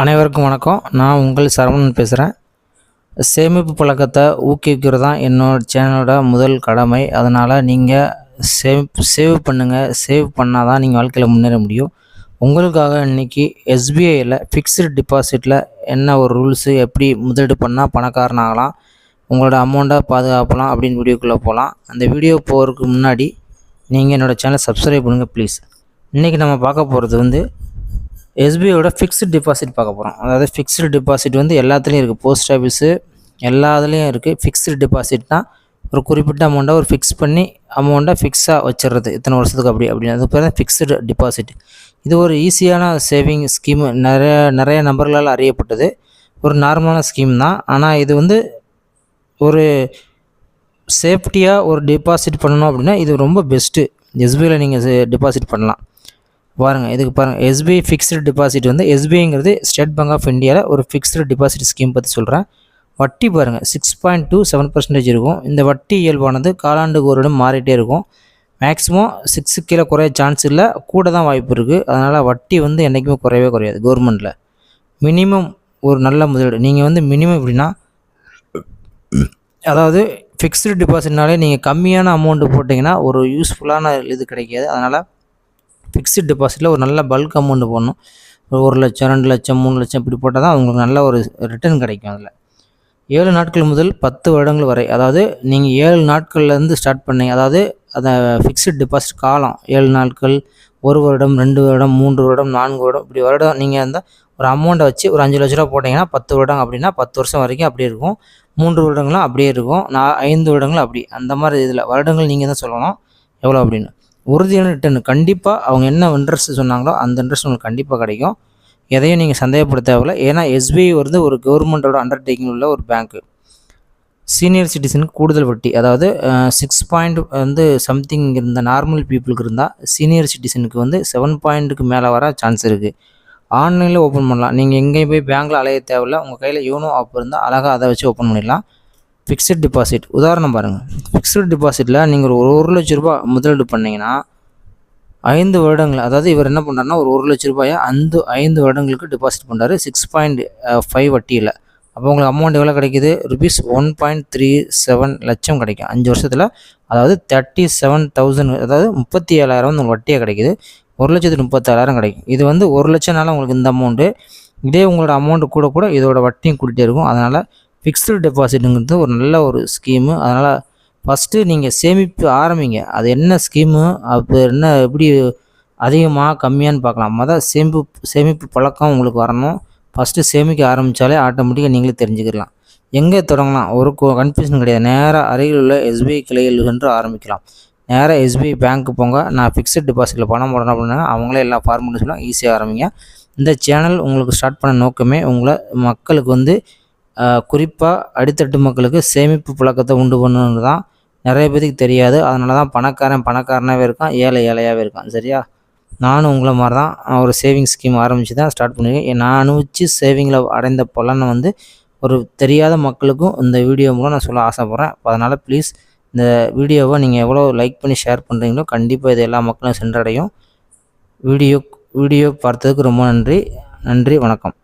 அனைவருக்கும் வணக்கம். நான் உங்கள் சரவணன் பேசுகிறேன். சேமிப்பு பழக்கத்தை ஊக்குவிக்கிறது தான் என்னோட சேனலோட முதல் கடமை. அதனால் நீங்கள் சேவ் பண்ணுங்கள். சேவ் பண்ணால் தான் நீங்கள் வாழ்க்கையில் முன்னேற முடியும். உங்களுக்காக இன்றைக்கி எஸ்பிஐயில் ஃபிக்ஸ்டு டிபாசிட்டில் என்ன ஒரு ரூல்ஸு, எப்படி முதலீடு பண்ணால் பணக்காரன் ஆகலாம், உங்களோட அமௌண்ட்டை பாதுகாக்கலாம் அப்படின்னு வீடியோக்குள்ளே போகலாம். அந்த வீடியோ போகிறதுக்கு முன்னாடி நீங்கள் என்னோடய சேனலை சப்ஸ்கிரைப் பண்ணுங்கள் ப்ளீஸ். இன்றைக்கி நம்ம பார்க்க போகிறது எஸ்பிஐயோட ஃபிக்ஸ்டு டிபாசிட் பார்க்க போகிறோம். அதாவது ஃபிக்ஸ்டு டிபாசிட் எல்லாத்துலேயும் இருக்குது. போஸ்ட் ஆஃபீஸு எல்லா இதுலேயும் இருக்குது. ஃபிக்ஸ்டு டிபாசிட்னால் ஒரு குறிப்பிட்ட அமௌண்ட்டை ஒரு ஃபிக்ஸ் பண்ணி அமௌண்ட்டை ஃபிக்ஸாக வச்சிடுறது இத்தனை வருஷத்துக்கு அப்படின்னு அது பேர் தான் ஃபிக்ஸ்டு டிபாசிட். இது ஒரு ஈஸியான சேவிங் ஸ்கீம். நிறைய நபர்களால் அறியப்பட்டது. ஒரு நார்மலான ஸ்கீம் தான். ஆனால் இது ஒரு சேஃப்டியாக ஒரு டிபாசிட் பண்ணணும் அப்படின்னா இது ரொம்ப பெஸ்ட்டு. எஸ்பிஐயில் நீங்கள் டிபாசிட் பண்ணலாம். பாருங்கள், இதுக்கு பாருங்கள், எஸ்பிஐ ஃபிக்ஸ்டு டிபாசிட் எஸ்பிஐங்கிறது ஸ்டேட் பேங்க் ஆஃப் இந்தியாவில் ஒரு ஃபிக்ஸ்டு டிபாசிட் ஸ்கீம் பற்றி சொல்கிறேன். வட்டி பாருங்கள், 6.27% இருக்கும். இந்த வட்டி இயல்பானது காலாண்டுக்கு ஒரு இடம் மாறிட்டே இருக்கும். மேக்ஸிமம் 6 கீழே குறைய சான்ஸ் இல்லை, கூட தான் வாய்ப்பு இருக்குது. அதனால் வட்டி என்றைக்குமே குறையவே குறையாது கவர்மெண்ட்டில். மினிமம் ஒரு நல்ல முதலீடு நீங்கள் மினிமம் எப்படின்னா, அதாவது ஃபிக்ஸ்டு டிபாசிட்னாலே நீங்கள் கம்மியான அமௌண்ட்டு போட்டிங்கன்னா ஒரு யூஸ்ஃபுல்லான இது கிடைக்காது. அதனால் ஃபிக்ஸ்டு டிபாசிட்டில் ஒரு நல்ல பல்க் அமௌண்ட்டு போடணும். 1 லட்சம் 2 லட்சம் 3 லட்சம் இப்படி போட்டால் தான் உங்களுக்கு நல்ல ஒரு ரிட்டர்ன் கிடைக்கும். அதில் 7 நாட்கள் முதல் 10 வருடங்கள் வரை, அதாவது நீங்கள் 7 நாட்கள்லேருந்து ஸ்டார்ட் பண்ணீங்க. அதாவது அதை ஃபிக்ஸ்டு டிபாசிட் காலம் 7 நாட்கள், 1 வருடம், 2 வருடம், 3 வருடம், 4 வருடம், இப்படி வருடம் நீங்கள் ஒரு அமௌண்ட்டை வச்சு ஒரு 5 லட்ச ரூபா போட்டிங்கன்னா 10 வருடம் அப்படின்னா 10 வருஷம் வரைக்கும் அப்படியே இருக்கும். 3 வருடங்களும் அப்படியே இருக்கும். 5 வருடங்களும் அப்படி. அந்த மாதிரி இதில் வருடங்கள் நீங்கள் தான் சொல்லணும் எவ்வளோ அப்படின்னு. உறுதியான ரிட்டர்ன் கண்டிப்பாக அவங்க என்ன இன்ட்ரெஸ்ட் சொன்னாங்களோ அந்த இன்ட்ரெஸ்ட் உங்களுக்கு கண்டிப்பாக கிடைக்கும். எதையும் நீங்கள் சந்தேகப்பட தேவையில்லை. ஏன்னா எஸ்பிஐ ஒரு கவர்மெண்ட்டோட அண்டர்டேக்கிங் உள்ள ஒரு பேங்க்கு. சீனியர் சிட்டிசனுக்கு கூடுதல் வட்டி, அதாவது 6 பாயிண்ட் சம்திங் இருந்த நார்மல் பீப்புளுக்கு இருந்தால் சீனியர் சிட்டிசனுக்கு 7 பாயிண்ட்டுக்கு மேலே வர சான்ஸ் இருக்குது. ஆன்லைனில் ஓப்பன் பண்ணலாம். நீங்கள் எங்கேயும் போய் பேங்க்கில் அலைய தேவையில்லை. உங்கள் கையில் யோனோ ஆப் இருந்தால் அழகாக அதை வச்சு ஓப்பன் பண்ணிடலாம். ஃபிக்ஸ்டு டிபாசிட் உதாரணம் பாருங்கள். ஃபிக்ஸ்டு டிபாசிட்டில் நீங்கள் ஒரு 1 லட்ச ரூபா முதலீடு பண்ணிங்கன்னா 5 வருடங்கள், அதாவது இவர் என்ன பண்ணுறாருன்னா ஒரு 1 லட்ச ரூபாயை 5 வருடங்களுக்கு டிபாசிட் பண்ணுறாரு 6.5 வட்டியில். அப்போ உங்களுக்கு அமௌண்ட் எவ்வளோ கிடைக்கிது? ருபீஸ் 1.37 லட்சம் கிடைக்கும் 5 வருஷத்தில். அதாவது 37,000, அதாவது 37,000 உங்களுக்கு வட்டியாக கிடைக்கிது. 1,36,000 கிடைக்கும். இது 1 லட்சம்னால உங்களுக்கு இந்த அமௌண்ட்டு. இதே உங்களோட அமௌண்ட்டு கூட இதோட வட்டியும் கூட்டிகிட்டே இருக்கும். அதனால் ஃபிக்ஸ்டு டெபாசிட்டுங்கிறது ஒரு நல்ல ஒரு ஸ்கீமு. அதனால் ஃபஸ்ட்டு நீங்கள் சேமிப்பு ஆரம்பிங்க. அது என்ன ஸ்கீமு, அப்போ என்ன எப்படி அதிகமாக கம்மியான்னு பார்க்கலாம். சேமிப்பு பழக்கம் உங்களுக்கு வரணும். ஃபஸ்ட்டு சேமிக்க ஆரம்பித்தாலே ஆட்டோமேட்டிக்காக நீங்களே தெரிஞ்சுக்கலாம். எங்கே தொடங்கலாம் ஒரு கன்ஃபியூஷன் கிடையாது. நேராக அருகில் உள்ள எஸ்பிஐ கிளையில் சென்று ஆரம்பிக்கலாம். நேராக எஸ்பிஐ பேங்க்கு போங்க. நான் ஃபிக்ஸ்டு டெபாசிட்டில் பணம் போடணும் அப்படின்னா அவங்களே எல்லா ஃபார்மெட்டும் சொல்லுவாங்க. ஈஸியாக ஆரம்பிங்க. இந்த சேனல் உங்களுக்கு ஸ்டார்ட் பண்ண நோக்கமே உங்களை மக்களுக்கு குறிப்பாக அடித்தட்டு மக்களுக்கு சேமிப்பு பழக்கத்தை உண்டு பண்ணணுன்னு தான். நிறைய பேருக்கு தெரியாது. அதனால தான் பணக்காரனாகவே இருக்கான், ஏழையாகவே இருக்கான். சரியா? நானும் உங்களை மாதிரி தான் ஒரு சேவிங் ஸ்கீம் ஆரம்பித்து தான் ஸ்டார்ட் பண்ணியிருக்கேன். நான் அனுபவித்து சேவிங்கில் அடைந்த பலனை ஒரு தெரியாத மக்களுக்கும் இந்த வீடியோ மூலம் நான் சொல்ல ஆசைப்பட்றேன். அதனால் ப்ளீஸ் இந்த வீடியோவை நீங்கள் எவ்வளோ லைக் பண்ணி ஷேர் பண்ணுறீங்களோ கண்டிப்பாக இது எல்லா மக்களும் சென்றடையும். வீடியோ பார்த்ததுக்கு ரொம்ப நன்றி. வணக்கம்.